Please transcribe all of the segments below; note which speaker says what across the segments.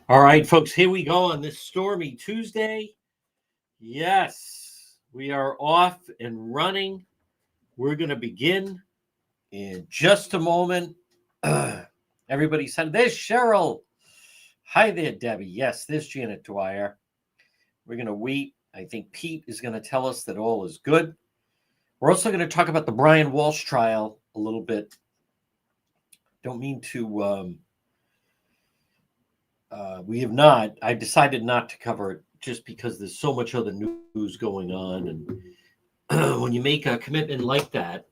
Speaker 1: All right, folks, here we go on this stormy Tuesday. Yes, we are off and running. We're going to begin in just a moment. Everybody said, there's Cheryl. Hi there, Debbie. Yes, there's Janet Dwyer. We're going to wait. I think Pete is going to tell us that all is good. We're also going to talk about the Brian Walsh trial a little bit. Don't mean to... we have not. I decided not to cover it just because there's so much other news going on, and when you make a commitment like that,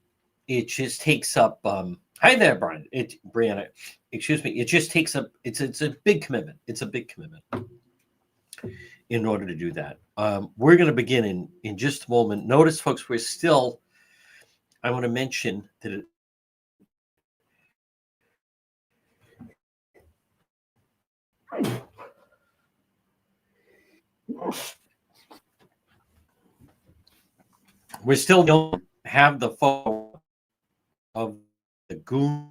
Speaker 1: it just takes up. Hi there, Brian. Brianna. Excuse me. It just takes up. It's a big commitment. It's a big commitment. In order to do that, we're going to begin in just a moment. Notice, folks, we're still. I want to mention that. We still don't have the photo of the goon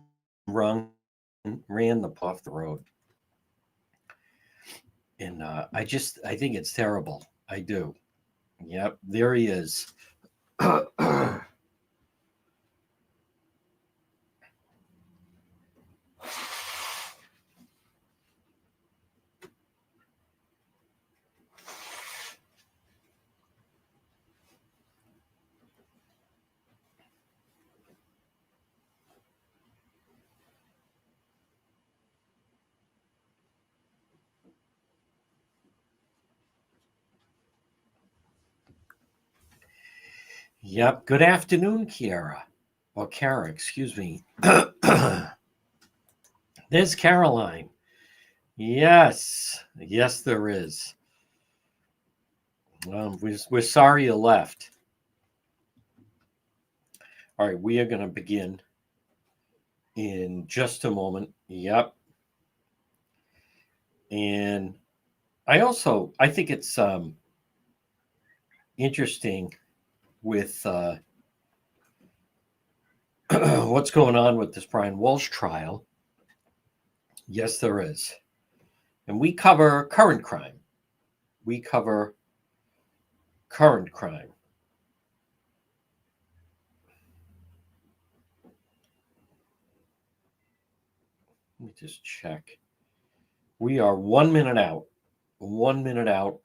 Speaker 1: ran the off the road. And I think it's terrible. I do. Yep, there he is. Yep. Good afternoon, Kiara. Or Kara, excuse me. There's Caroline. Yes. Yes, there is. We're sorry you left. All right, we are going to begin in just a moment. Yep. And I think it's interesting with what's going on with this Brian Walsh trial. Yes, there is. And we cover current crime. Let me just check. We are 1 minute out. 1 minute out.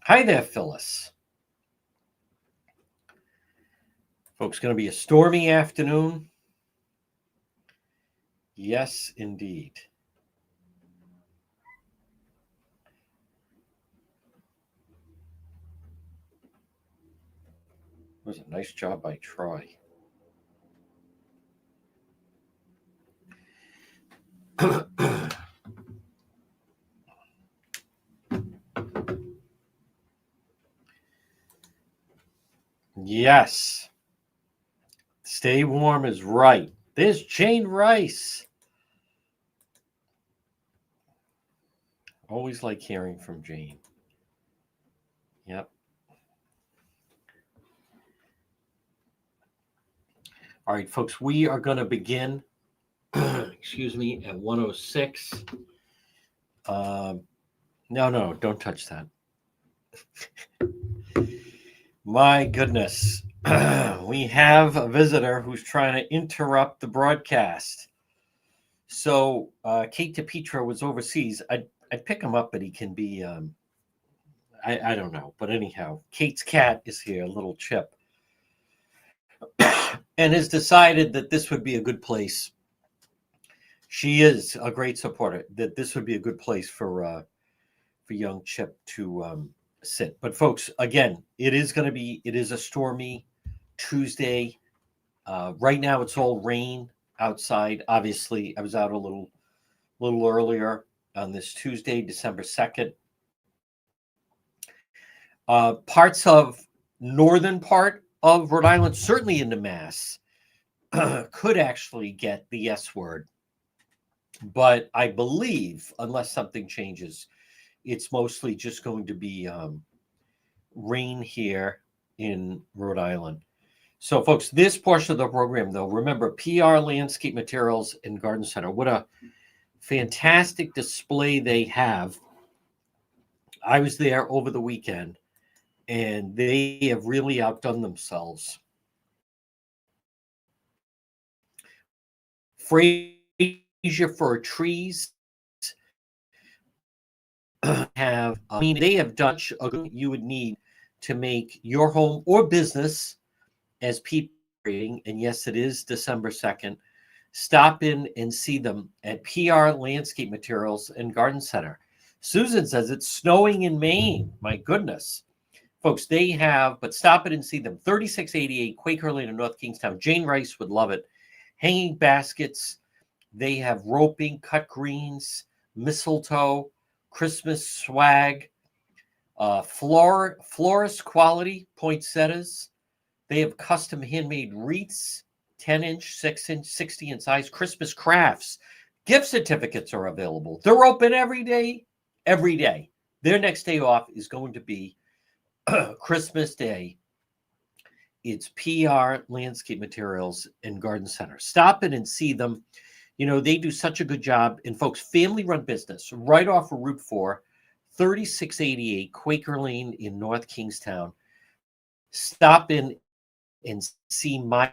Speaker 1: Hi there, Phyllis. Folks, going to be a stormy afternoon. Yes, indeed. It was a nice job by Troy. Yes. Stay warm is right. There's Jane Rice. Always like hearing from Jane. Yep. All right, folks, we are going to begin, excuse me, at 106. No, don't touch that. My goodness. We have a visitor who's trying to interrupt the broadcast. So Kate DePietro was overseas. I'd pick him up, but he can be, I don't know. But anyhow, Kate's cat is here, little Chip, and has decided that this would be a good place. She is a great supporter, that this would be a good place for young Chip to sit. But folks, again, it is a stormy Tuesday. Right now it's all rain outside. Obviously, I was out a little earlier on this Tuesday, December 2nd. Parts of northern part of Rhode Island, certainly into Mass, could actually get the S word. But I believe, unless something changes, it's mostly just going to be rain here in Rhode Island. So, folks, this portion of the program, though, remember, PR Landscape Materials and Garden Center. What a fantastic display they have I was there over the weekend, and they have really outdone themselves. Fraser Fir Trees have, I mean, they have done you would need to make your home or business as people rating. And yes, it is December 2nd. Stop in and see them at PR Landscape Materials and Garden Center. Susan says it's snowing in Maine. My goodness. Folks, they have, but stop in and see them. 3688 Quaker Lane in North Kingstown. Jane Rice would love it. Hanging baskets. They have roping, cut greens, mistletoe, Christmas swag, florist quality poinsettias. They have custom handmade wreaths, 10-inch, 6-inch, 60 in size, Christmas crafts. Gift certificates are available. They're open every day, every day. Their next day off is going to be Christmas Day. It's PR Landscape Materials and Garden Center. Stop in and see them. You know, they do such a good job. And folks, family-run business right off of Route 4, 3688 Quaker Lane in North Kingstown. Stop in and see my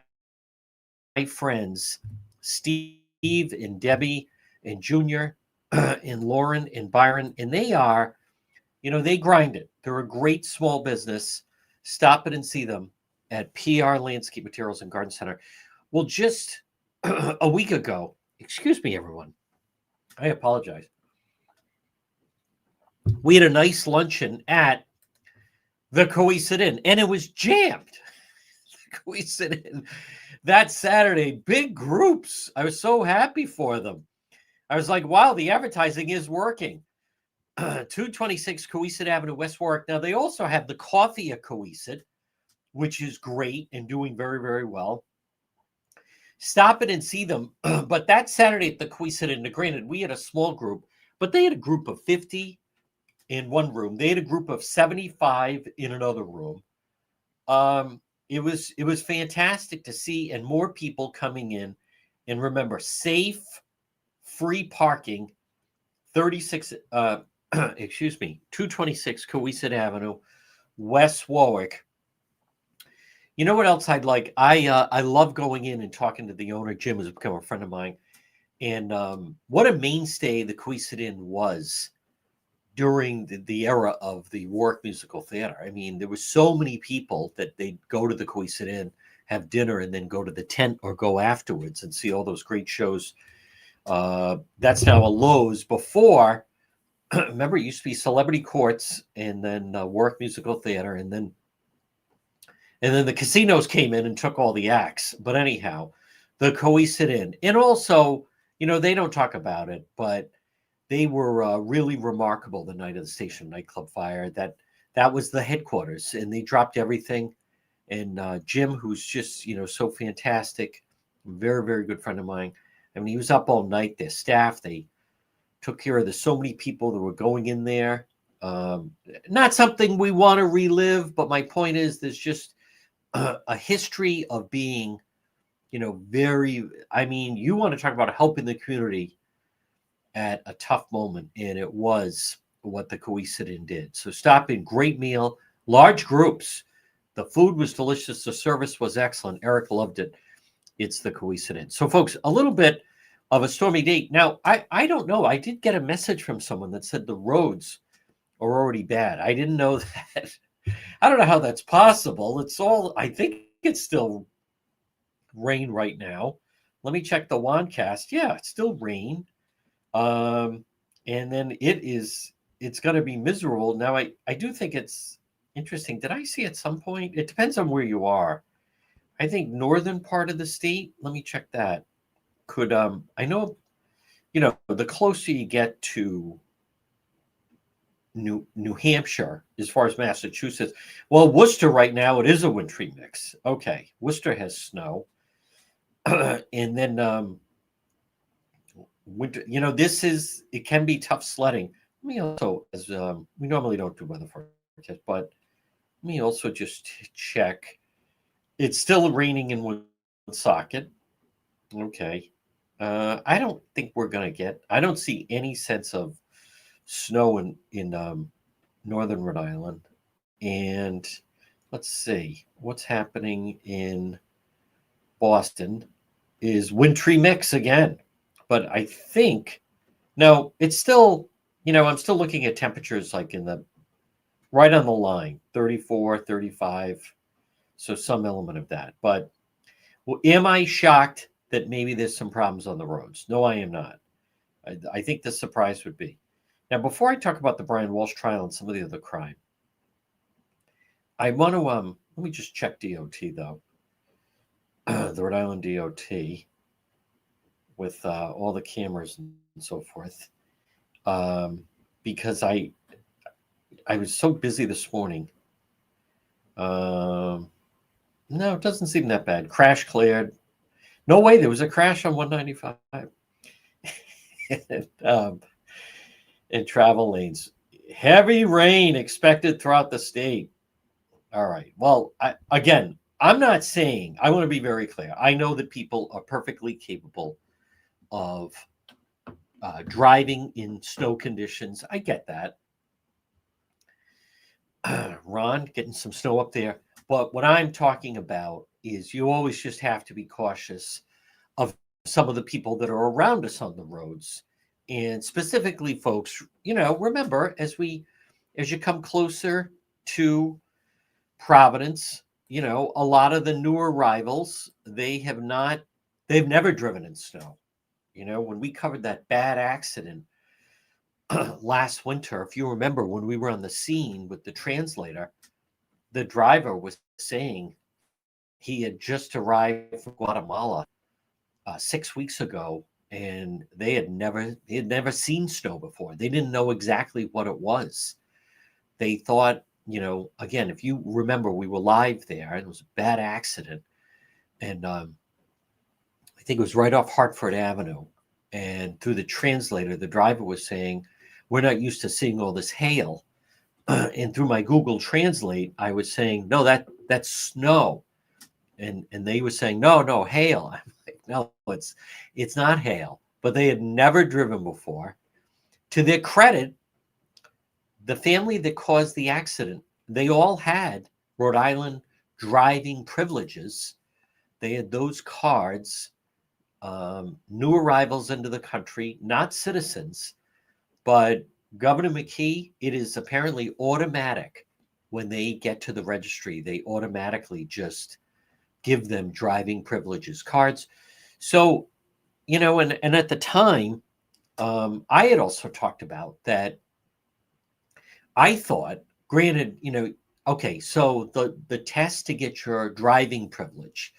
Speaker 1: friends, Steve and Debbie and Junior and Lauren and Byron. And they are, you know, they grind it. They're a great small business. Stop in and see them at PR Landscape Materials and Garden Center. Well, just a week ago, excuse me, everyone. I apologize. We had a nice luncheon at the Cowesett Inn, and it was jammed. The Cowesett Inn that Saturday, big groups. I was so happy for them. I was like, wow, the advertising is working. 226 Cowesett Avenue, West Warwick. Now, they also have the Coffee at Cowesett, which is great and doing very, very well. Stop it and see them. But that Saturday at the Cowesett Inn, granted, we had a small group, but they had a group of 50 in one room. They had a group of 75 in another room. It was fantastic to see, and more people coming in. And remember, safe, free parking, 226 Cowesett Avenue, West Warwick. You know what else I'd like? I love going in and talking to the owner. Jim has become a friend of mine. And what a mainstay the Cowesett Inn was during the era of the Warwick Musical Theater. I mean, there were so many people that they'd go to the Cowesett Inn, have dinner, and then go to the tent or go afterwards and see all those great shows. That's now a Lowe's. Before, remember, it used to be Celebrity Courts and then Warwick Musical Theater, and then the casinos came in and took all the acts. But anyhow, the Cowesett Inn. And also, you know, they don't talk about it, but they were really remarkable the night of the Station nightclub fire. That was the headquarters, and they dropped everything. And Jim, who's just, you know, so fantastic, very, very good friend of mine. I mean, he was up all night. Their staff, they took care of so many people that were going in there. Not something we want to relive, but my point is there's just a history of being, you know, I mean, you want to talk about helping the community at a tough moment, and it was what the Cowesett Inn did. So stop in, great meal, large groups. The food was delicious. The service was excellent. Eric loved it. It's the Cowesett Inn. So, folks, a little bit of a stormy day. Now, I don't know. I did get a message from someone that said the roads are already bad. I didn't know that. I don't know how that's possible. I think it's still rain right now. Let me check the Wandcast. Yeah, it's still rain. And then it's going to be miserable. Now, I do think it's interesting. Did I see at some point? It depends on where you are. I think northern part of the state. Let me check that. I know, you know, the closer you get to New Hampshire, as far as Massachusetts. Well, Worcester right now, it is a wintry mix. Okay, Worcester has snow. And then winter, you know, it can be tough sledding. Let me also, as we normally don't do weather forecast, but let me also just check. It's still raining in Woonsocket. Okay. I don't think we're going to I don't see any sense of snow in northern Rhode Island, and let's see what's happening in Boston is wintry mix again. But I think no, it's still, I'm still looking at temperatures like in the right on the line, 34, 35. So some element of that. But am I shocked that maybe there's some problems on the roads? No, I am not. I think the surprise would be. Now, before I talk about the Brian Walsh trial and some of the other crime, I want to let me just check DOT though, the Rhode Island DOT with all the cameras and so forth, because I was so busy this morning. No, it doesn't seem that bad. Crash cleared. No way, there was a crash on 195. In travel lanes. Heavy rain expected throughout the state. All right. Well, I'm not saying, I want to be very clear. I know that people are perfectly capable of driving in snow conditions. I get that. Ron, getting some snow up there. But what I'm talking about is you always just have to be cautious of some of the people that are around us on the roads. And specifically, folks, remember as you come closer to Providence, a lot of the newer arrivals, they've never driven in snow. When we covered that bad accident last winter, if you remember when we were on the scene with the translator, the driver was saying he had just arrived from Guatemala 6 weeks ago, and he had never seen snow before. They didn't know exactly what it was. They thought, again, if you remember, we were live there, and it was a bad accident, and I think it was right off Hartford Avenue. And through the translator, the driver was saying, "We're not used to seeing all this hail." And through my Google Translate, I was saying, "No, that's snow." And they were saying, no, hail. I'm like, no, it's not hail. But they had never driven before. To their credit, the family that caused the accident, they all had Rhode Island driving privileges. They had those cards, new arrivals into the country, not citizens. But Governor McKee, it is apparently automatic when they get to the registry. They automatically just give them driving privileges cards. So, and at the time, I had also talked about that. I thought, granted, okay, so the test to get your driving privilege,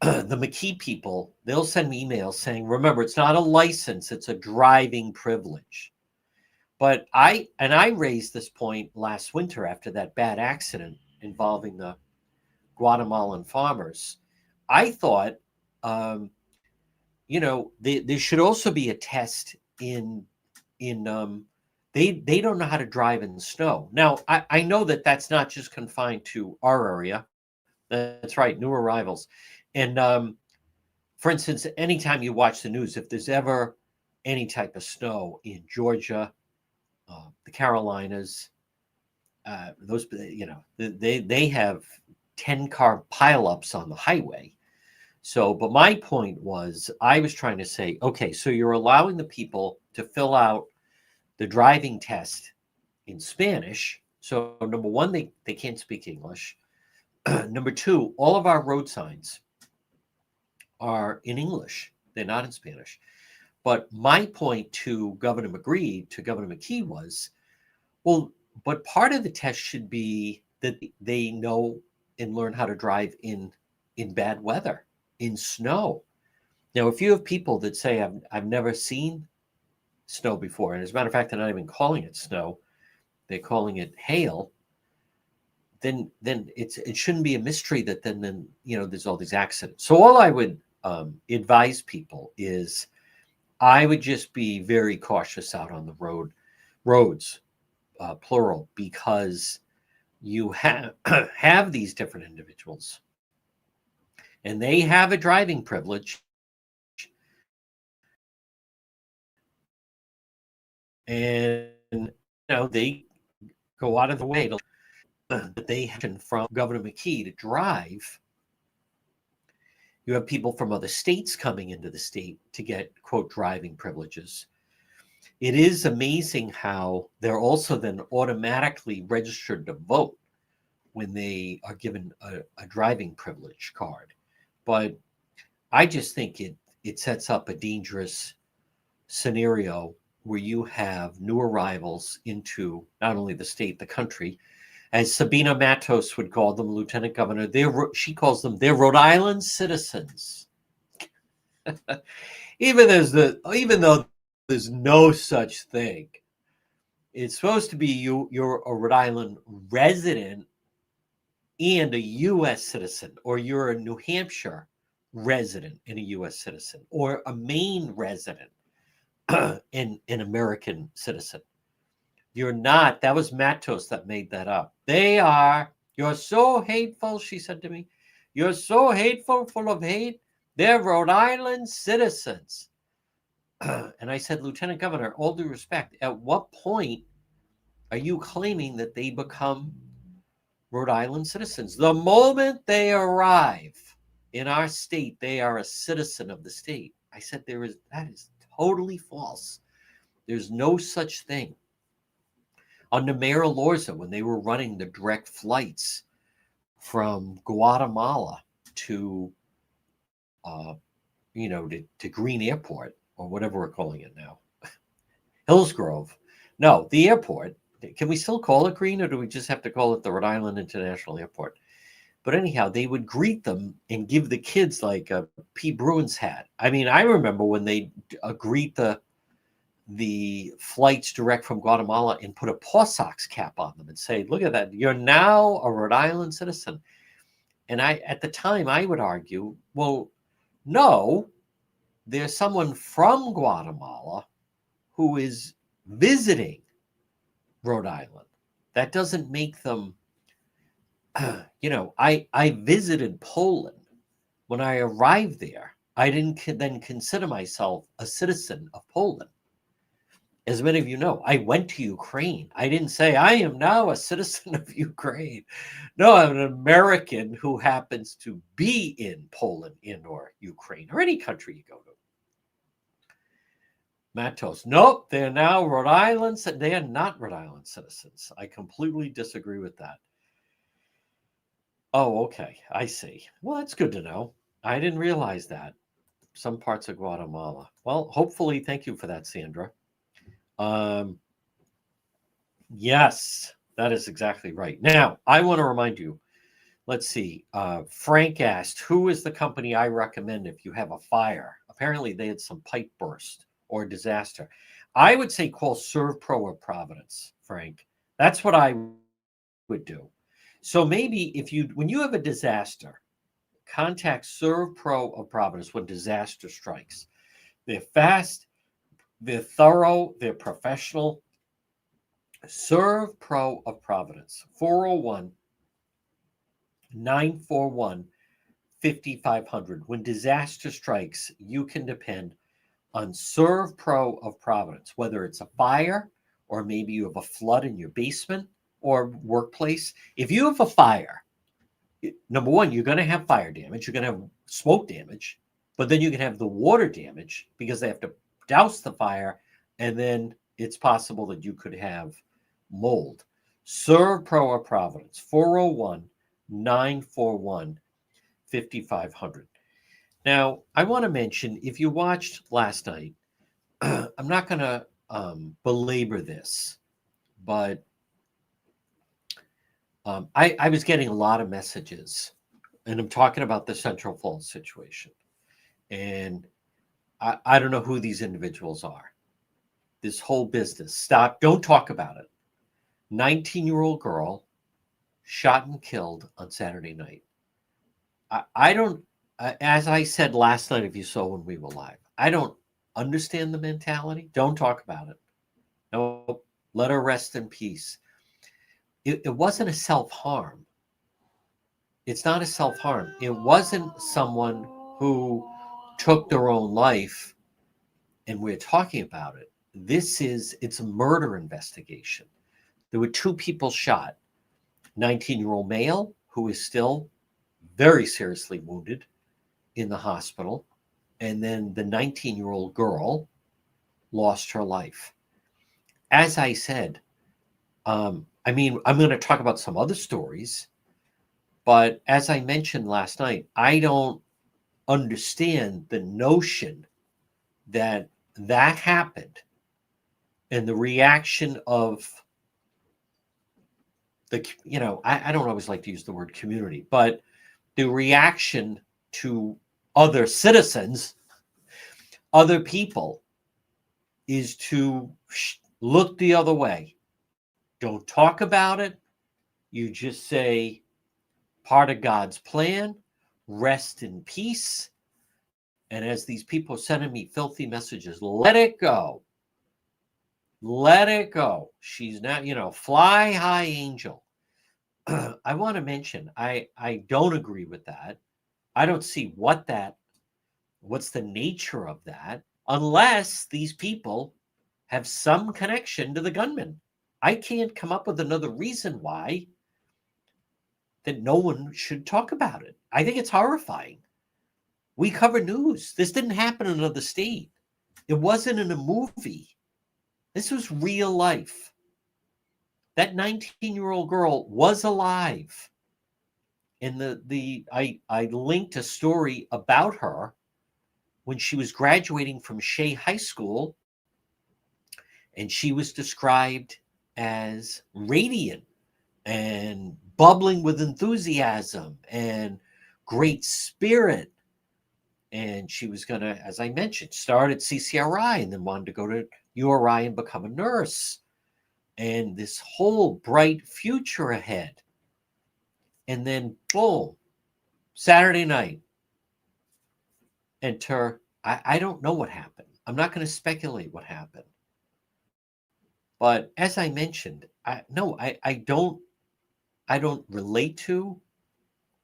Speaker 1: the McKee people, they'll send me emails saying, remember, it's not a license, it's a driving privilege. But I raised this point last winter after that bad accident involving the Guatemalan farmers. I thought, there should also be a test in they don't know how to drive in snow. Now, I know that that's not just confined to our area. That's right, new arrivals. And for instance, anytime you watch the news, if there's ever any type of snow in Georgia, the Carolinas, those, they have 10-car pileups on the highway. So, but my point was, I was trying to say, okay, so you're allowing the people to fill out the driving test in Spanish. So, number one, they can't speak English. Number two, all of our road signs are in English. They're not in Spanish. But my point to Governor McKee was, well, but part of the test should be that they know and learn how to drive in bad weather, in snow. Now, if you have people that say, I've never seen snow before, and as a matter of fact, they're not even calling it snow, they're calling it hail, then it shouldn't be a mystery that then there's all these accidents. So all I would advise people is I would just be very cautious out on the roads, plural, because you have these different individuals and they have a driving privilege, and they go out of the way to that they have from Governor McKee to drive. You have people from other states coming into the state to get, quote, driving privileges. It is amazing how they're also then automatically registered to vote when they are given a driving privilege card. But I just think it sets up a dangerous scenario where you have new arrivals into not only the state, the country, as Sabina Matos would call them, Lieutenant Governor. She calls them their Rhode Island citizens. even though there's no such thing, it's supposed to be you're a Rhode Island resident and a U.S. citizen, or you're a New Hampshire resident and a U.S. citizen, or a Maine resident and an American citizen. You're not. That was Matos that made that up. You're so hateful, she said to me. You're so hateful, full of hate. They're Rhode Island citizens. And I said, Lieutenant Governor, all due respect, at what point are you claiming that they become Rhode Island citizens? The moment they arrive in our state, they are a citizen of the state. I said, that is totally false. There's no such thing. Under Mayor Elorza, when they were running the direct flights from Guatemala to, to Green Airport, or whatever we're calling it now, Hillsgrove. No, the airport. Can we still call it Green, or do we just have to call it the Rhode Island International Airport? But anyhow, they would greet them and give the kids like a P. Bruins hat. I mean, I remember when they greet the flights direct from Guatemala and put a Paw Sox cap on them and say, look at that, you're now a Rhode Island citizen. And at the time, I would argue, well, no, there's someone from Guatemala who is visiting Rhode Island. That doesn't make them, I visited Poland. When I arrived there, I didn't then consider myself a citizen of Poland. As many of you know, I went to Ukraine. I didn't say I am now a citizen of Ukraine. No, I'm an American who happens to be in Poland or Ukraine or any country you go to. Matos, nope, they're now Rhode Island. They are not Rhode Island citizens. I completely disagree with that. Oh, okay, I see. Well, that's good to know. I didn't realize that. Some parts of Guatemala. Well, hopefully, thank you for that, Sandra. Yes, that is exactly right. Now, I want to remind you, let's see. Frank asked, who is the company I recommend if you have a fire? Apparently, they had some pipe burst or disaster. I would say call ServPro of Providence, Frank. That's what I would do. So maybe when you have a disaster, contact ServPro of Providence when disaster strikes. They're fast, they're thorough, they're professional. ServPro of Providence, 401-941-5500. When disaster strikes, you can depend on ServPro of Providence, whether it's a fire or maybe you have a flood in your basement or workplace. If you have a fire, number one, you're going to have fire damage. You're going to have smoke damage, but then you can have the water damage because they have to douse the fire, and then it's possible that you could have mold. ServPro of Providence, 401-941-5500. Now, I want to mention, if you watched last night, I'm not going to belabor this, but I was getting a lot of messages, and I'm talking about the Central Falls situation. And I don't know who these individuals are. This whole business. Stop. Don't talk about it. 19-year-old girl shot and killed on Saturday night. I don't, as I said last night, if you saw when we were live, I don't understand the mentality. Don't talk about it. No, let her rest in peace. It wasn't a self-harm. It's not a self-harm. It wasn't someone who took their own life and we're talking about it. It's a murder investigation. There were two people shot. 19-year-old male who is still very seriously wounded in the hospital, and then the 19-year-old girl lost her life. As I said, I mean, I'm going to talk about some other stories, but as I mentioned last night, I don't understand the notion that that happened and the reaction of the, I don't always like to use the word community, but the reaction to other citizens, other people, is to look the other way. Don't talk about it. You just say, part of God's plan, rest in peace. And as these people are sending me filthy messages, let it go. Let it go. She's not, fly high angel. I want to mention, I don't agree with that. I don't see what's the nature of that, unless these people have some connection to the gunman. I can't come up with another reason why that no one should talk about it. I think it's horrifying. We cover news. This didn't happen in another state. It wasn't in a movie. This was real life. That 19-year-old girl was alive. And I linked a story about her when she was graduating from Shea High School, and she was described as radiant and bubbling with enthusiasm and great spirit. And she was going to, as I mentioned, start at CCRI and then wanted to go to URI and become a nurse. And this whole bright future ahead. And then, boom, Saturday night, enter, I don't know what happened. I'm not going to speculate what happened. But as I mentioned, I don't relate to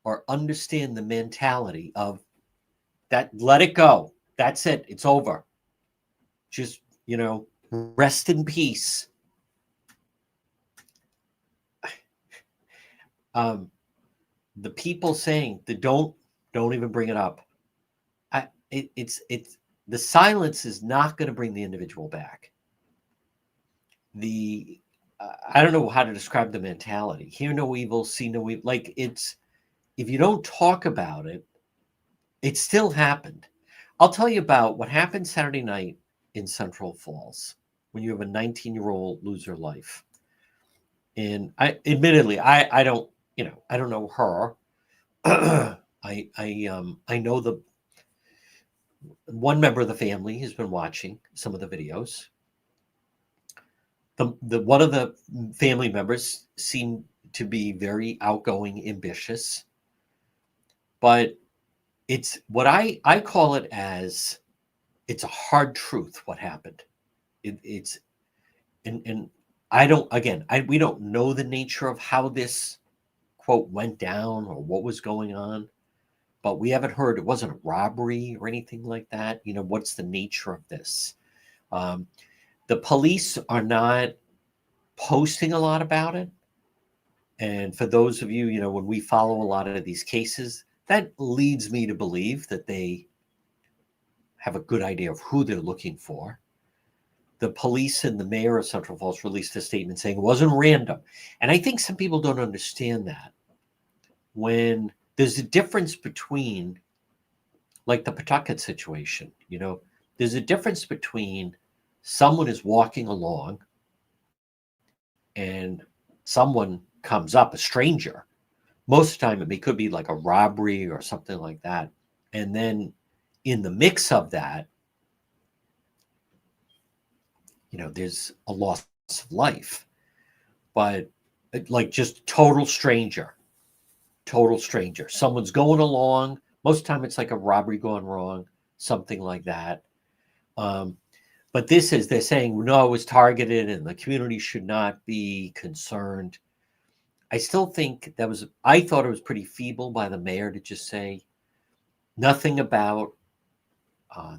Speaker 1: or understand the mentality of that. Let it go. That's it. It's over. Just, rest in peace. The people saying that don't even bring it up. It's the silence is not going to bring the individual back. I don't know how to describe the mentality. Hear no evil, see no evil. Like, it's, if you don't talk about it, it still happened. I'll tell you about what happened Saturday night in Central Falls when you have a 19-year-old lose her life. And I don't, I don't know her. I know the one member of the family has been watching some of the videos. The one of the family members seemed to be very outgoing, ambitious, but it's what I call it as, it's a hard truth what happened. It's and I don't, again, we don't know the nature of how this quote went down or what was going on, but we haven't heard it wasn't a robbery or anything like that. What's the nature of this? The police are not posting a lot about it. And for those of you, when we follow a lot of these cases, that leads me to believe that they have a good idea of who they're looking for. The police and the mayor of Central Falls released a statement saying it wasn't random. And I think some people don't understand that. When there's a difference between, like the Pawtucket situation, there's a difference between someone is walking along and someone comes up, a stranger. Most of the time, it could be like a robbery or something like that. And then in the mix of that, there's a loss of life. But like just total stranger. Someone's going along. Most of the time, it's like a robbery gone wrong, something like that. But they're saying, no, it was targeted and the community should not be concerned. I still think I thought it was pretty feeble by the mayor to just say nothing about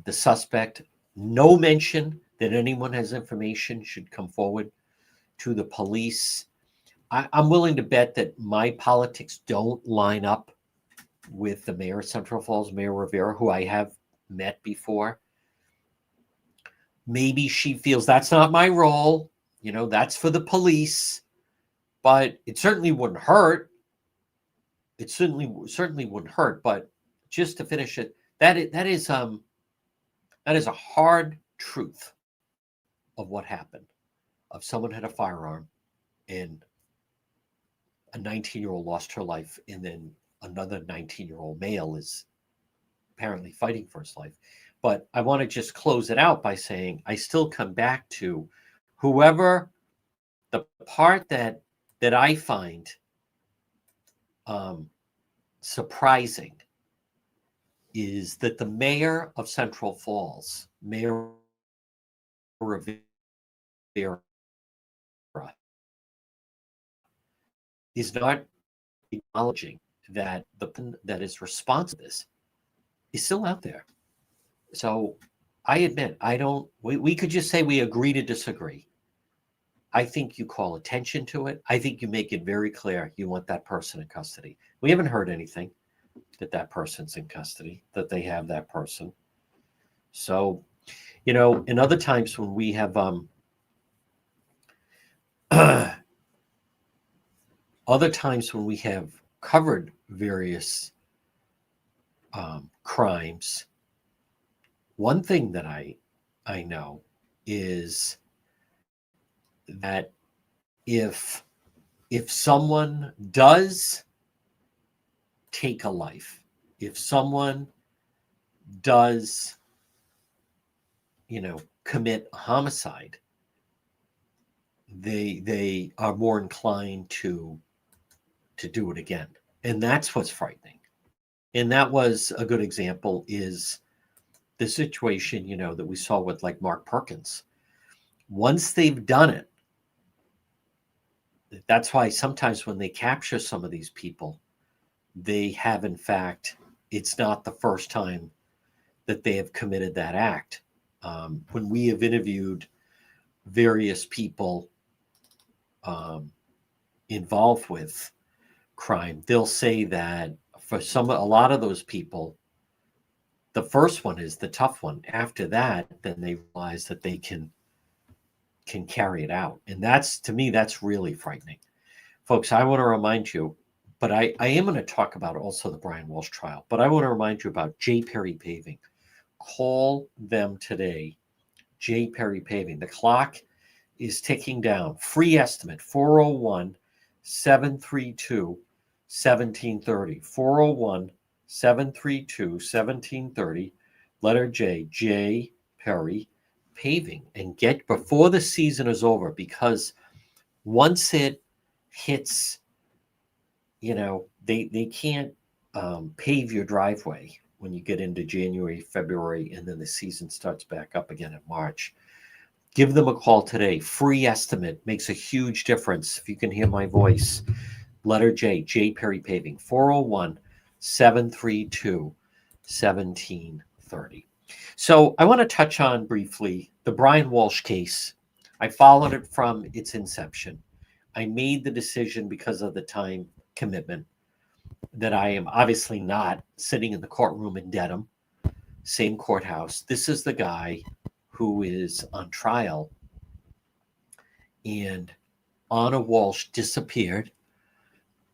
Speaker 1: the suspect, no mention that anyone has information should come forward. to the police. I'm willing to bet that my politics don't line up with the mayor of Central Falls, Mayor Rivera, who I have met before. Maybe she feels that's not my role, that's for the police, but it certainly wouldn't hurt. It certainly wouldn't hurt. But just to finish it, that is a hard truth of what happened. Of someone had a firearm, and a 19-year-old lost her life, and then another 19-year-old male is apparently fighting for his life. But I want to just close it out by saying I still come back to whoever the part that I find surprising is that the mayor of Central Falls, Mayor Rivera, is not acknowledging that the person that is responsible for this is still out there. So I admit, we could just say we agree to disagree. I think you call attention to it. I think you make it very clear you want that person in custody. We haven't heard anything that person's in custody, that they have that person. So, in other times when we have covered various crimes, one thing that I know is that if someone does take a life, if someone does, commit a homicide, they are more inclined to do it again. And that's what's frightening. And that was a good example is the situation, that we saw with like Mark Perkins. Once they've done it, that's why sometimes when they capture some of these people, they have, in fact, it's not the first time that they have committed that act. When we have interviewed various people involved with crime, they'll say that for a lot of those people, the first one is the tough one. After that, then they realize that they can carry it out. And to me, that's really frightening. Folks, I want to remind you, but I am going to talk about also the Brian Walsh trial, but I want to remind you about J. Perry Paving. Call them today, J. Perry Paving. The clock is ticking down. Free estimate, 401-732-1730. 401-732-1730. Letter J. Perry Paving. And get before the season is over, because once it hits, they can't pave your driveway when you get into January, February, and then the season starts back up again in March. Give them a call today. Free estimate makes a huge difference. If you can hear my voice, letter J. Perry Paving, 401-732-1730. So I want to touch on briefly the Brian Walsh case. I followed it from its inception. I made the decision because of the time commitment that I am obviously not sitting in the courtroom in Dedham, same courthouse. This is the guy who is on trial, and Anna Walsh disappeared.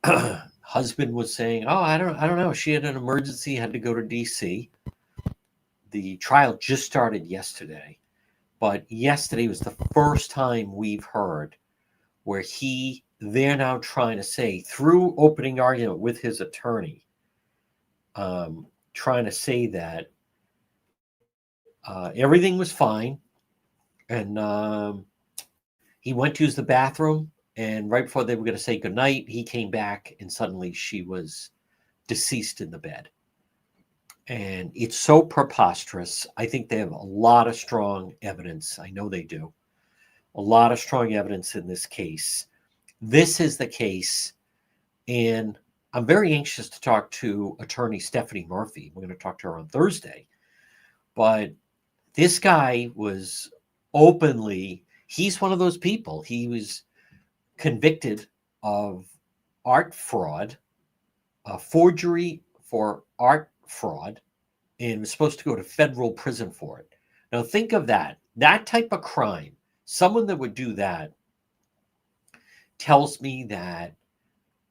Speaker 1: Husband was saying, "Oh, I don't know. She had an emergency, had to go to DC." The trial just started yesterday, but yesterday was the first time we've heard where they're now trying to say, through opening argument with his attorney, trying to say that everything was fine, and he went to use the bathroom, and right before they were going to say goodnight, he came back, and suddenly she was deceased in the bed. And it's so preposterous. I think they have a lot of strong evidence. I know they do. A lot of strong evidence in this case. This is the case, and I'm very anxious to talk to attorney Stephanie Murphy. We're going to talk to her on Thursday. But this guy was openly, he's one of those people. He was convicted of art fraud, forgery for art fraud, and was supposed to go to federal prison for it. Now, think of that. That type of crime, someone that would do that tells me that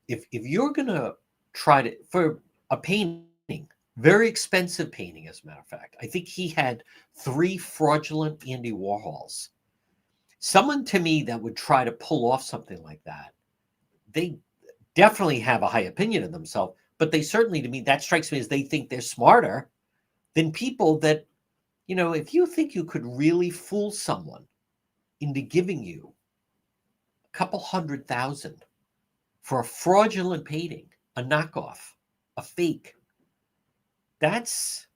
Speaker 1: if you're going to try to, for a painting, very expensive painting, as a matter of fact, I think he had 3 fraudulent Andy Warhols. Someone to me that would try to pull off something like that, they definitely have a high opinion of themselves, but they certainly, to me, that strikes me as they think they're smarter than people that, if you think you could really fool someone into giving you a couple $100,000 for a fraudulent painting, a knockoff, a fake, that's,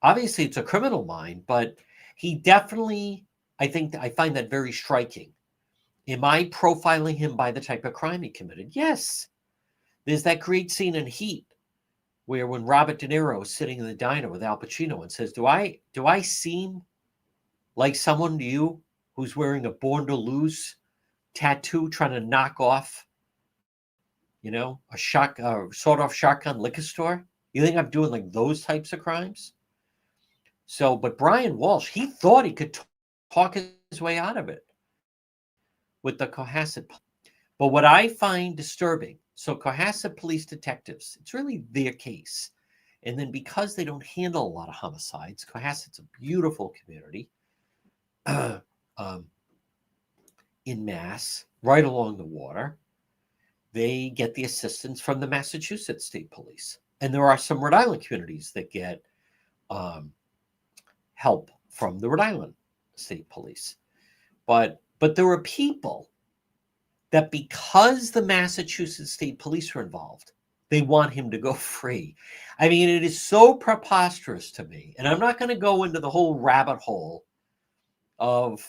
Speaker 1: obviously it's a criminal mind, but he definitely, I find that very striking. Am I profiling him by the type of crime he committed? Yes. There's that great scene in Heat where when Robert De Niro is sitting in the diner with Al Pacino and says, do I seem like someone to you who's wearing a Born to Lose tattoo trying to knock off, a sawed-off shotgun liquor store? You think I'm doing like those types of crimes? So, but Brian Walsh, he thought he could talk his way out of it with the Cohasset. But what I find disturbing, so Cohasset police detectives, it's really their case. And then because they don't handle a lot of homicides, Cohasset's a beautiful community in Mass, right along the water. They get the assistance from the Massachusetts State Police. And there are some Rhode Island communities that get help from the Rhode Island State Police. But there are people that because the Massachusetts State Police are involved, they want him to go free. I mean, it is so preposterous to me. And I'm not going to go into the whole rabbit hole of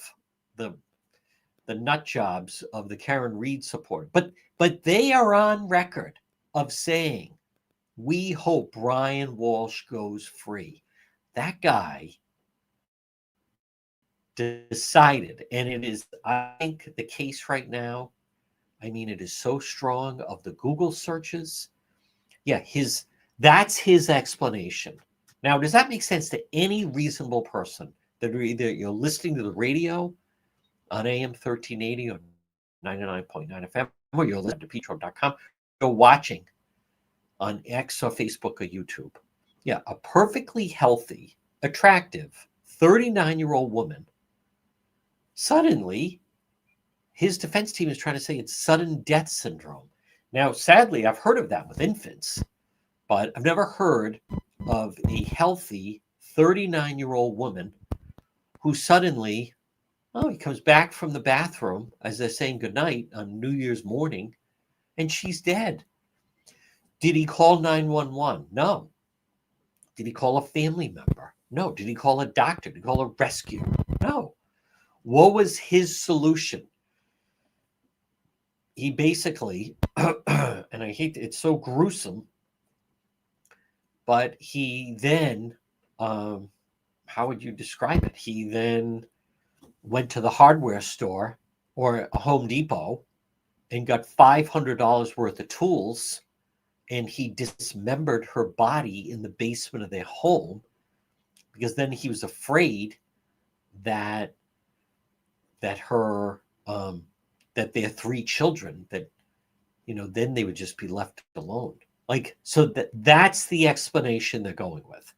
Speaker 1: the nut jobs of the Karen Read support. But they are on record of saying, we hope Brian Walsh goes free. That guy decided, and it is, I think, the case right now. I mean, it is so strong of the Google searches. Yeah, that's his explanation. Now, does that make sense to any reasonable person that are either listening to the radio on AM 1380 or 99.9 FM, or you're listening to petro.com, you're watching on X or Facebook or YouTube? Yeah, a perfectly healthy, attractive 39-year-old woman, suddenly his defense team is trying to say it's sudden death syndrome. Now, sadly, I've heard of that with infants, but I've never heard of a healthy 39-year-old woman who suddenly, he comes back from the bathroom as they're saying goodnight on New Year's morning, and she's dead. Did he call 911? No. Did he call a family member? No. Did he call a doctor? Did he call a rescue? No. What was his solution? He basically, and I hate it's so gruesome, but he then, how would you describe it? He then went to the hardware store or a Home Depot and got $500 worth of tools, and he dismembered her body in the basement of their home because then he was afraid that her that their 3 children, that then they would just be left alone. So that's the explanation they're going with.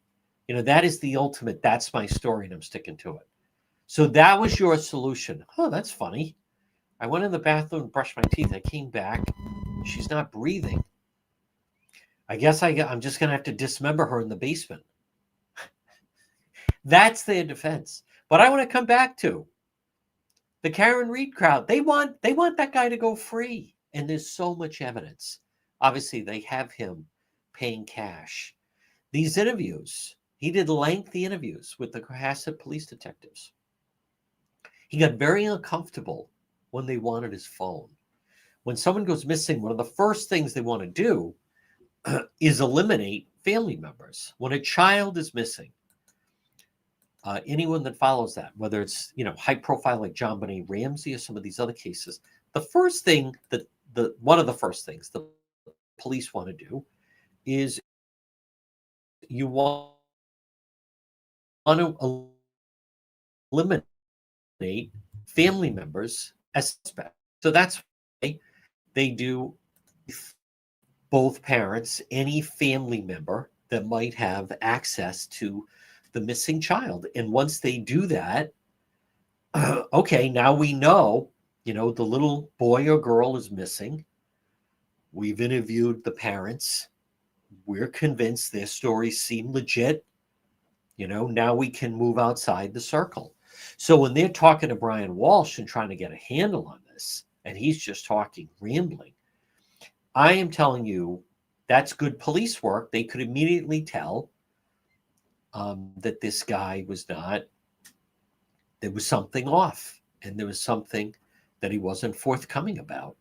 Speaker 1: That is the ultimate, that's my story and I'm sticking to it. So that was your solution. Oh, that's funny. I went in the bathroom and brushed my teeth. I came back. She's not breathing. I guess I'm just going to have to dismember her in the basement. That's their defense. But I want to come back to the Karen Read crowd. They want that guy to go free. And there's so much evidence. Obviously, they have him paying cash. These interviews, he did lengthy interviews with the Cohasset police detectives. He got very uncomfortable when they wanted his phone. When someone goes missing, one of the first things they want to do is eliminate family members. When a child is missing, anyone that follows that, whether it's high profile like JonBenet Ramsey or some of these other cases, the first thing that one of the first things the police want to do is you want to eliminate family members as suspects. So that's why they do both parents, any family member that might have access to the missing child. And once they do that, okay, now we know, the little boy or girl is missing. We've interviewed the parents. We're convinced their stories seem legit. Now we can move outside the circle. So when they're talking to Brian Walsh and trying to get a handle on this, and he's just talking, rambling, I am telling you, that's good police work. They could immediately tell that this guy was not, there was something off, and there was something that he wasn't forthcoming about.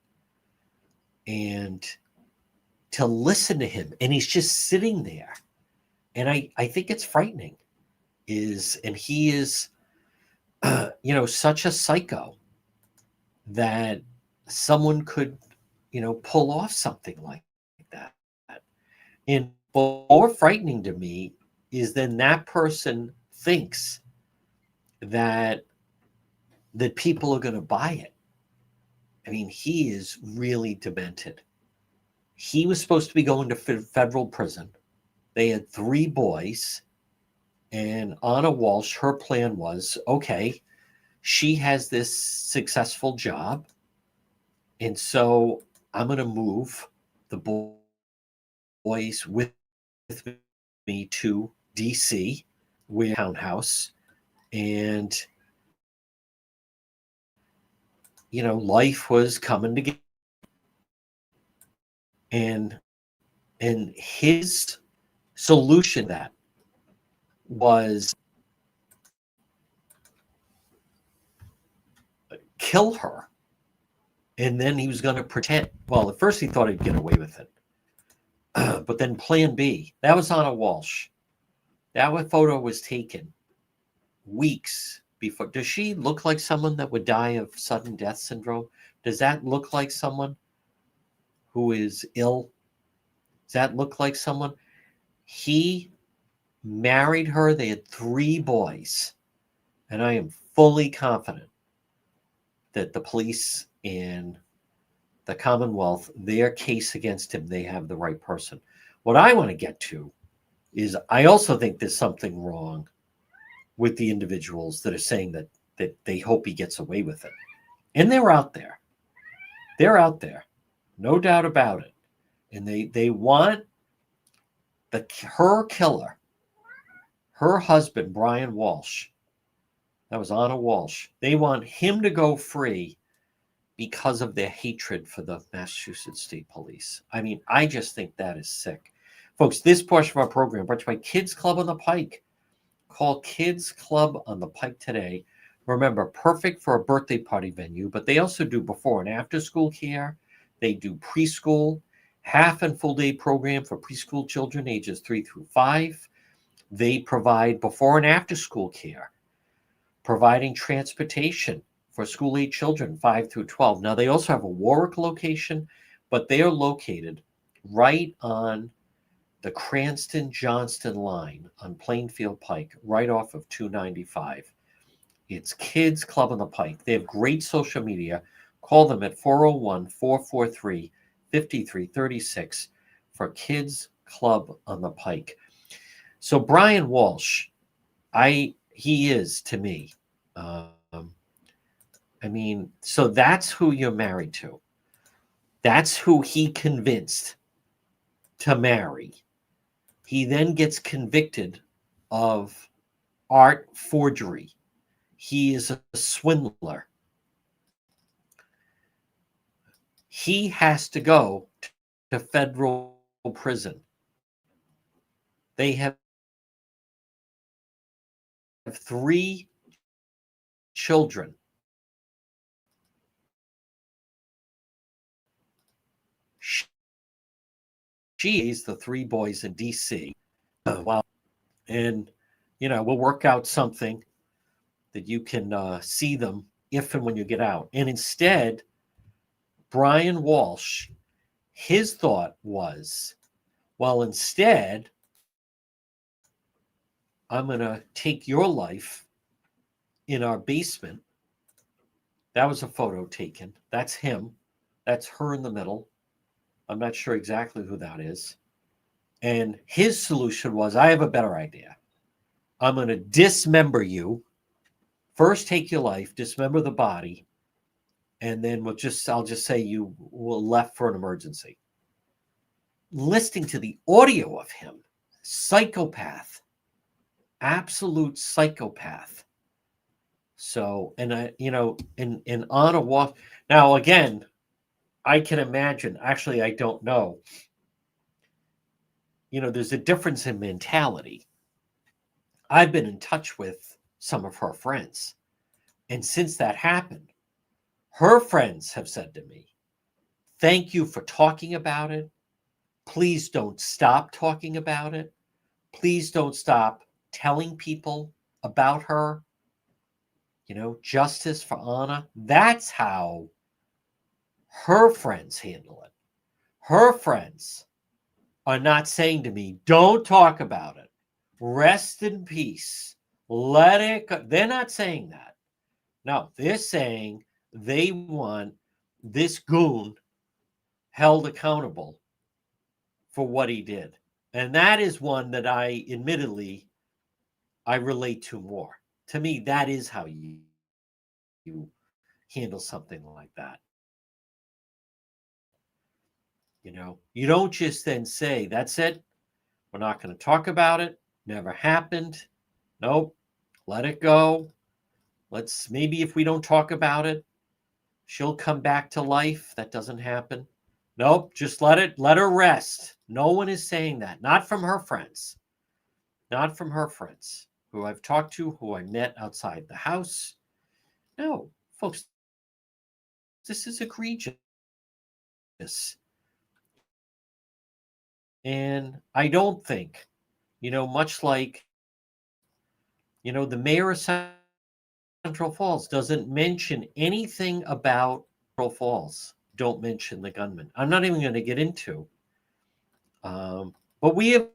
Speaker 1: And to listen to him, and he's just sitting there. And I think it's frightening, and he is, such a psycho that someone could, pull off something like that. And more frightening to me is then that person thinks that people are going to buy it. I mean, he is really demented. He was supposed to be going to federal prison. They had 3 boys, and Anna Walsh, her plan was, okay, she has this successful job, and so I'm going to move the boys with me to DC, where townhouse, and life was coming together. And his solution to that was kill her. And then he was going to pretend. Well, at first he thought he'd get away with it. But then plan B, that was Anna Walsh. That photo was taken weeks before. Does she look like someone that would die of sudden death syndrome? Does that look like someone who is ill? Does that look like someone? He married her. They had 3 boys. And I am fully confident that the police and the Commonwealth, their case against him, they have the right person. What I want to get to is I also think there's something wrong with the individuals that are saying that they hope he gets away with it. And they're out there. They're out there. No doubt about it. And they want her killer, her husband, Brian Walsh, that was Anna Walsh, they want him to go free because of their hatred for the Massachusetts State Police. I mean, I just think that is sick. Folks, this portion of our program brought to you by Kids Club on the Pike. Call Kids Club on the Pike today. Remember, perfect for a birthday party venue, but they also do before and after school care. They do preschool, half and full day program for preschool children ages 3 through 5. They provide before and after school care, providing transportation for school-age children 5 through 12. Now, they also have a Warwick location, but they are located right on the Cranston-Johnston line on Plainfield Pike, right off of 295. It's Kids Club on the Pike. They have great social media. Call them at 401-443-5336 for Kids Club on the Pike. So Brian Walsh, he is to me. So that's who you're married to. That's who he convinced to marry. He then gets convicted of art forgery. He is a swindler. He has to go to federal prison. They have 3 children. She is the 3 boys in DC. Wow. And, we'll work out something that you can see them if and when you get out. And instead, Brian Walsh, his thought was, well, instead, I'm going to take your life in our basement. That was a photo taken. That's him. That's her in the middle. I'm not sure exactly who that is. And his solution was, I have a better idea. I'm going to dismember you. First, take your life, dismember the body, and then I'll just say you were left for an emergency. Listening to the audio of him, psychopath, absolute psychopath. So, and in Anna Walsh. Now, again, I can imagine. Actually, I don't know. There's a difference in mentality. I've been in touch with some of her friends, and since that happened, her friends have said to me, "Thank you for talking about it. Please don't stop talking about it. Please don't stop telling people about her. Justice for Anna." That's how her friends handle it. Her friends are not saying to me, don't talk about it. Rest in peace. Let it go. They're not saying that. No, they're saying they want this goon held accountable for what he did. And that is one that I relate to more. To me, that is how you handle something like that. You don't just then say, that's it. We're not going to talk about it. Never happened. Nope. Let it go. Maybe if we don't talk about it, she'll come back to life. That doesn't happen. Nope. Just let her rest. No one is saying that. Not from her friends. Not from her friends who I've talked to, who I met outside the house. No, folks, this is egregious. And I don't think, much like, the mayor of Central Falls doesn't mention anything about Central Falls. Don't mention the gunman. I'm not even going to get into. But we have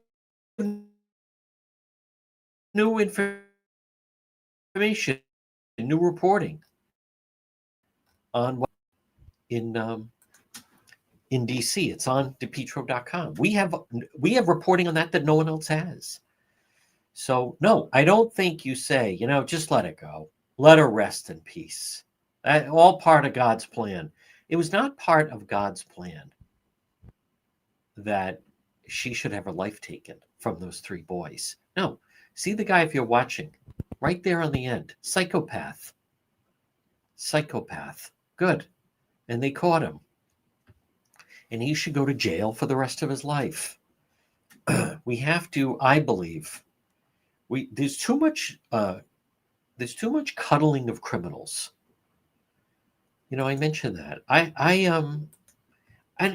Speaker 1: new information, new reporting on what in DC. It's on DePietro.com. We have reporting on that no one else has. So no, I don't think you say, just let it go. Let her rest in peace. That all part of God's plan. It was not part of God's plan that she should have her life taken from those three boys. No. See the guy, if you're watching, right there on the end. Psychopath. Good. And they caught him. And he should go to jail for the rest of his life. We have to, I believe, there's too much cuddling of criminals. I mentioned that. And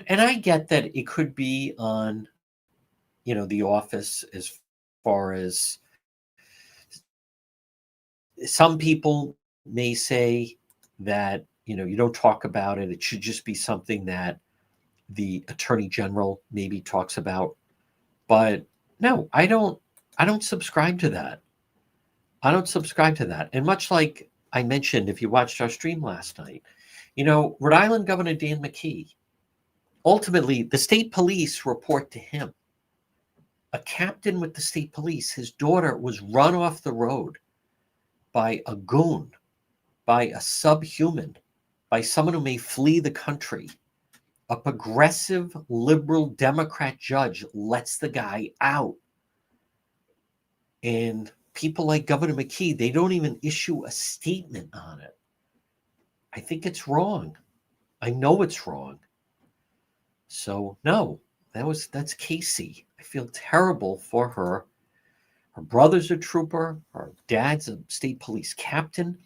Speaker 1: I get that it could be on, The Office, as far as some people may say that, you don't talk about it. It should just be something that the Attorney General maybe talks about. But no, I don't subscribe to that. I don't subscribe to that. And much like I mentioned, if you watched our stream last night, Rhode Island Governor Dan McKee, ultimately the state police report to him. A captain with the state police, his daughter was run off the road by a goon, by a subhuman, by someone who may flee the country. A progressive liberal Democrat judge lets the guy out. And people like Governor McKee, they don't even issue a statement on it. I think it's wrong. I know it's wrong. So no, that's Casey. I feel terrible for her. Her brother's a trooper. Her dad's a state police captain.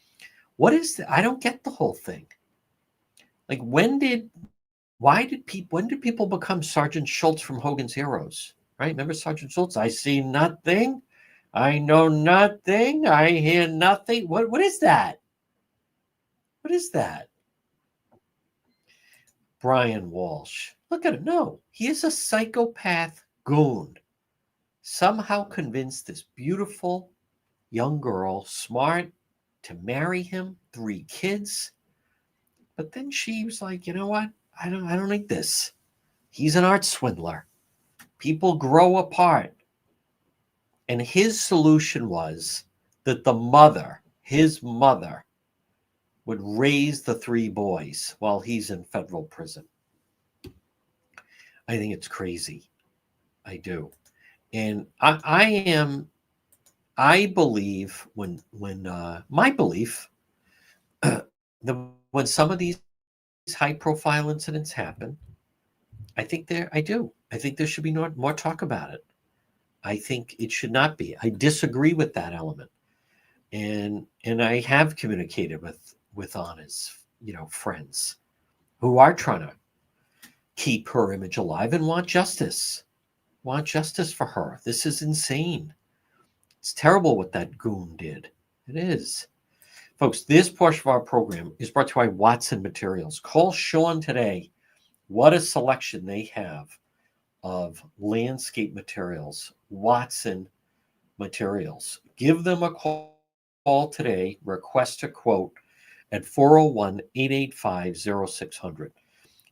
Speaker 1: What is I don't get the whole thing. Like when did people become Sergeant Schultz from Hogan's Heroes? Right? Remember Sergeant Schultz? I see nothing. I know nothing. I hear nothing. What is that? What is that? Brian Walsh. Look at him. No, he is a psychopath goon. Somehow convinced this beautiful young girl, smart, to marry him, 3 kids. But then she was like, you know what? I don't like this. He's an art swindler. People grow apart. And his solution was that his mother, would raise the 3 boys while he's in federal prison. I think it's crazy. I do. And I believe my belief that when some of these high profile incidents happen, I think there should be more talk about it. I think it should not be. I disagree with that element. And I have communicated with Anna's, friends who are trying to keep her image alive and want justice for her. This is insane. It's terrible what that goon did. It is. Folks, this portion of our program is brought to you by Watson Materials. Call Sean today. What a selection they have of landscape materials. Watson Materials. Give them a call today. Request a quote at 401-885-0600.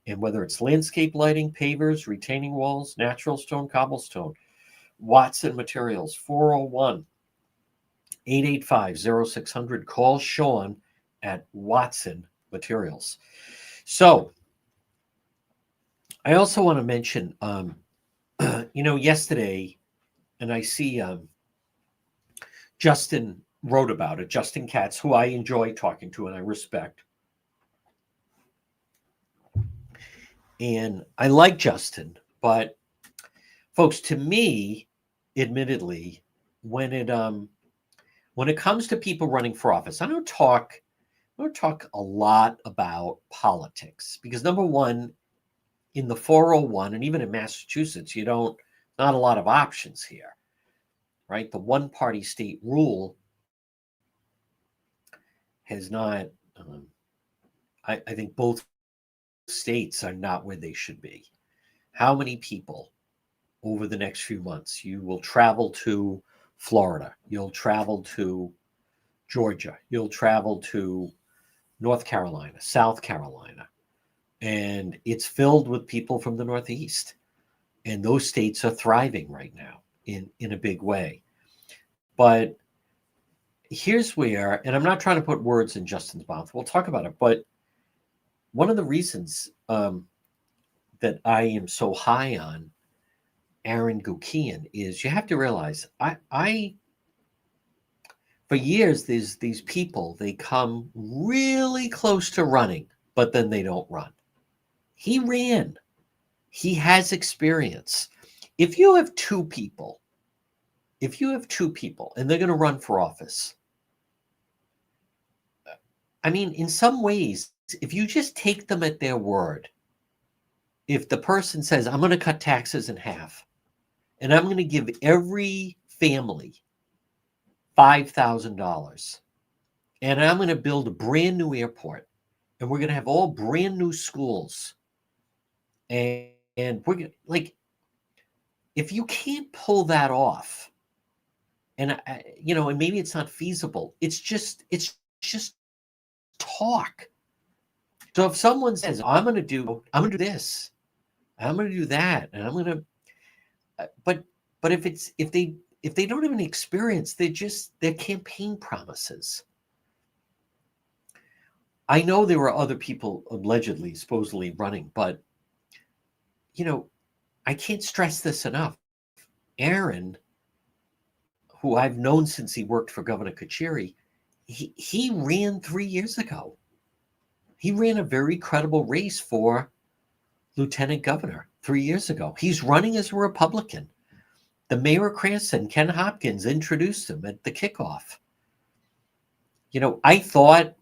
Speaker 1: And whether it's landscape lighting, pavers, retaining walls, natural stone, cobblestone, Watson Materials, 401-885-0600. Call Sean at Watson Materials. So I also want to mention, yesterday, and I see Justin wrote about it, Justin Katz, who I enjoy talking to and I respect. And I like Justin, but folks, to me, admittedly, when it comes to people running for office, I don't talk a lot about politics because number one, in the 401 and even in Massachusetts, not a lot of options here, right? The one-party state rule has not, I think both states are not where they should be. How many people over the next few months you will travel to Florida, you'll travel to Georgia, you'll travel to North Carolina, South Carolina, and it's filled with people from the Northeast. And those states are thriving right now in a big way. But here's where, and I'm not trying to put words in Justin's mouth, we'll talk about it, but one of the reasons that I am so high on Aaron Gukian is you have to realize I for years, these people, they come really close to running, but then they don't run. He ran. He has experience. If you have two people and they're going to run for office, I mean, in some ways, if you just take them at their word, if the person says, I'm going to cut taxes in half, and I'm going to give every family $5,000, and I'm going to build a brand new airport, and we're going to have all brand new schools, and we're going to, like, if you can't pull that off, and and maybe it's not feasible, it's just talk. So if someone says, I'm going to do this, I'm going to do that, and I'm going to, but if they don't have any experience, they're campaign promises. I know there were other people supposedly running, but I can't stress this enough. Aaron, who I've known since he worked for Governor Kachiri, he ran 3 years ago. He ran a very credible race for lieutenant governor 3 years ago. He's running as a Republican. The mayor of Cranston, Ken Hopkins, introduced him at the kickoff. I thought,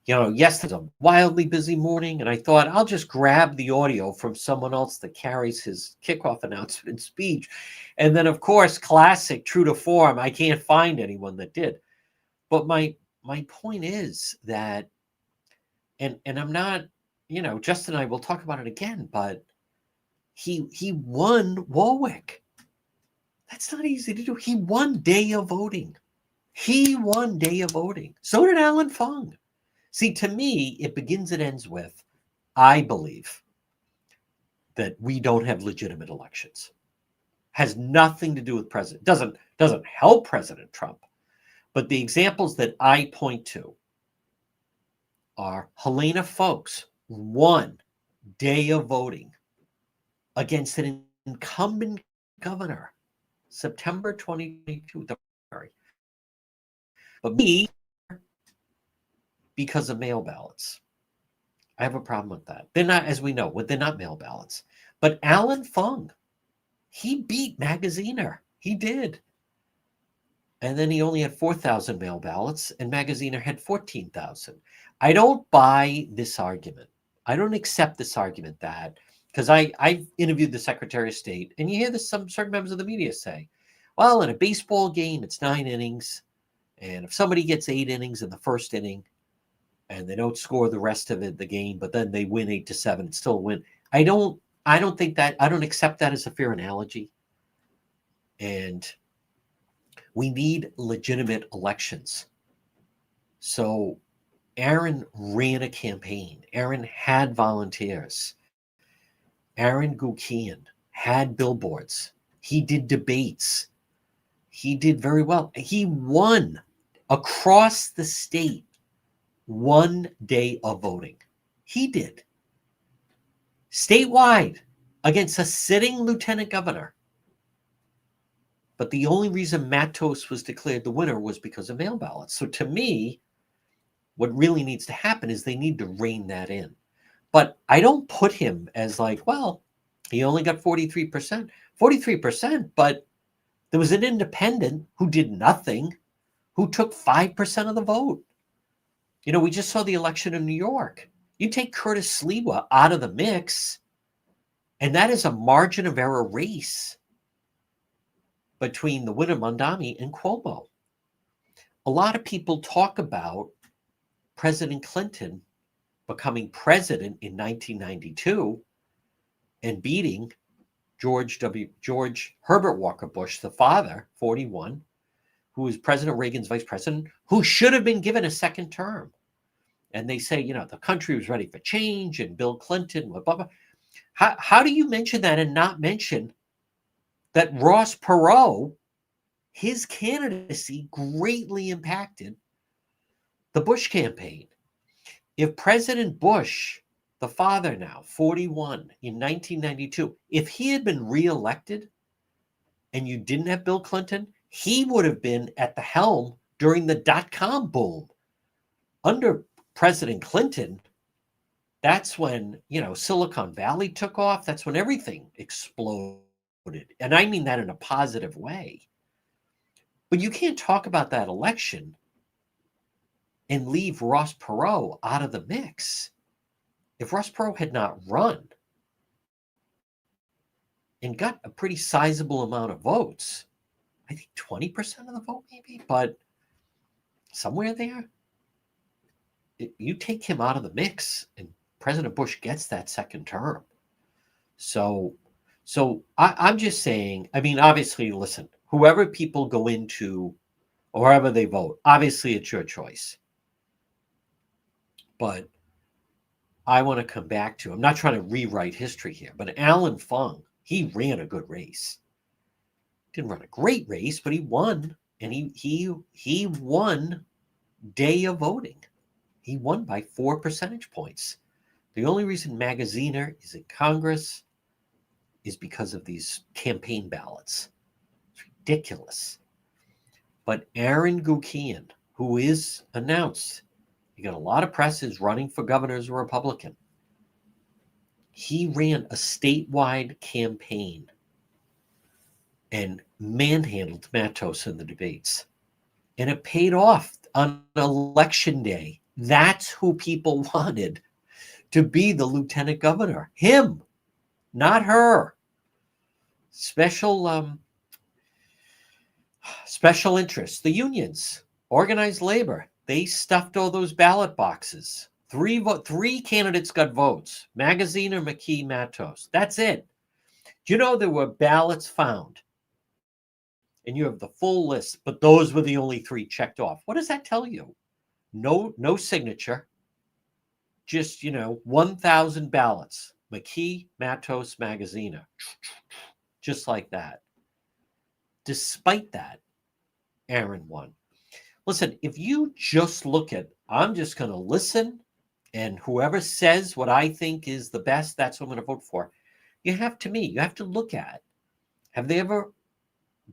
Speaker 1: yesterday was a wildly busy morning, and I thought I'll just grab the audio from someone else that carries his kickoff announcement and speech. And then, of course, classic, true to form, I can't find anyone that did. But my point is that, and I'm not, Justin and I will talk about it again, but he won Warwick. That's not easy to do. He won day of voting. So did Alan Fung. See, to me, it begins and ends with, I believe that we don't have legitimate elections. Has nothing to do with president. Doesn't help President Trump. But the examples that I point to are Helena Foulkes won day of voting against an incumbent governor, September 2022. But me, because of mail ballots. I have a problem with that. They're not, as we know, they're not mail ballots. But Alan Fung, he beat Magaziner. He did. And then he only had 4,000 mail ballots, and Magaziner had 14,000. I don't buy this argument. I don't accept this argument that, because I interviewed the Secretary of State, and you hear this, some certain members of the media say, well, in a baseball game, it's 9 innings. And if somebody gets 8 innings in the first inning and they don't score the rest of the game, but then they win 8-7, it's still a win. I don't think that, I don't accept that as a fair analogy. And we need legitimate elections. So Aaron ran a campaign. Aaron had volunteers. Aaron Gukian had billboards. He did debates. He did very well. He won across the state 1 day of voting. He did. Statewide against a sitting lieutenant governor. But the only reason Matos was declared the winner was because of mail ballots. So to me, what really needs to happen is they need to rein that in. But I don't put him as like, well, he only got 43%. 43%, but there was an independent who did nothing, who took 5% of the vote. We just saw the election in New York. You take Curtis Sliwa out of the mix, and that is a margin of error race between the winner, Mondani, and Cuomo. A lot of people talk about President Clinton becoming president in 1992 and beating George Herbert Walker Bush, the father, 41, who was President Reagan's vice president, who should have been given a second term. And they say, the country was ready for change, and Bill Clinton, blah, blah, blah. How do you mention that and not mention that Ross Perot, his candidacy greatly impacted the Bush campaign? If President Bush, the father now, 41, in 1992, if he had been reelected and you didn't have Bill Clinton, he would have been at the helm during the dot-com boom. Under President Clinton, that's when, Silicon Valley took off. That's when everything exploded. And I mean that in a positive way. But you can't talk about that election and leave Ross Perot out of the mix. If Ross Perot had not run and got a pretty sizable amount of votes, I think 20% of the vote maybe, but somewhere there, you take him out of the mix and President Bush gets that second term. So I'm just saying, obviously, listen, whoever people go into or wherever they vote, obviously it's your choice. But I want to come back to, I'm not trying to rewrite history here, but Alan Fung, he ran a good race. Didn't run a great race, but he won. And he won day of voting. He won by 4 percentage points. The only reason Magaziner is in Congress is because of these campaign ballots. It's ridiculous. But Aaron Gukian, who is announced, he got a lot of press, is running for governor as a Republican. He ran a statewide campaign and manhandled Matos in the debates. And it paid off on election day. That's who people wanted to be the lieutenant governor. Him, not her. Special interests, the unions, organized labor. They stuffed all those ballot boxes Three candidates got votes. Magaziner, McKee, Matos. That's it. Do you know there were ballots found? And you have the full list, but those were the only 3 checked off. What does that tell you? No signature. Just, 1,000 ballots. McKee, Matos, Magaziner. Just like that. Despite that, Aaron won. Listen, if you just look at, I'm just going to listen, and whoever says what I think is the best, that's what I'm going to vote for. You have to look at, have they ever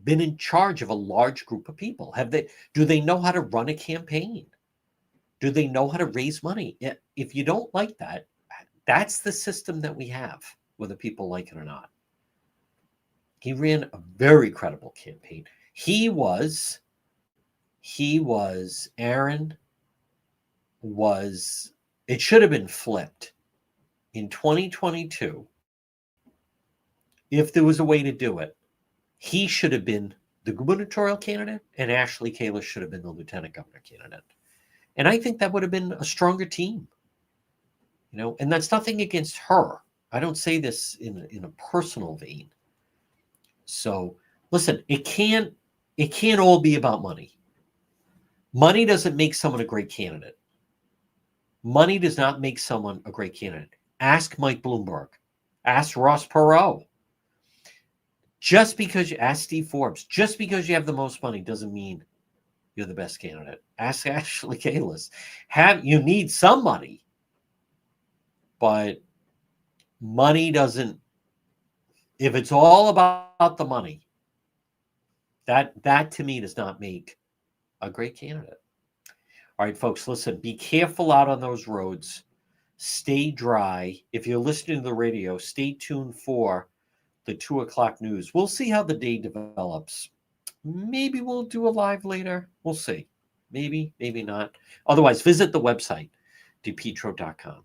Speaker 1: been in charge of a large group of people? Do they know how to run a campaign? Do they know how to raise money? If you don't like that, that's the system that we have, whether people like it or not. He ran a very credible campaign. Aaron was, it should have been flipped. In 2022, if there was a way to do it, he should have been the gubernatorial candidate and Ashley Kalish should have been the lieutenant governor candidate. And I think that would have been a stronger team. And that's nothing against her. I don't say this in a personal vein. So listen, it can't all be about money. Money doesn't make someone a great candidate. Money does not make someone a great candidate. Ask Mike Bloomberg. Ask Ross Perot. Ask Steve Forbes. Just because you have the most money doesn't mean you're the best candidate. Ask Ashley Kalish. You need some money, but money doesn't. If it's all about the money, that to me does not make a great candidate. All right, folks, listen, be careful out on those roads. Stay dry. If you're listening to the radio, stay tuned for the 2:00 news. We'll see how the day develops. Maybe we'll do a live later. We'll see. Maybe not. Otherwise, visit the website, depetro.com.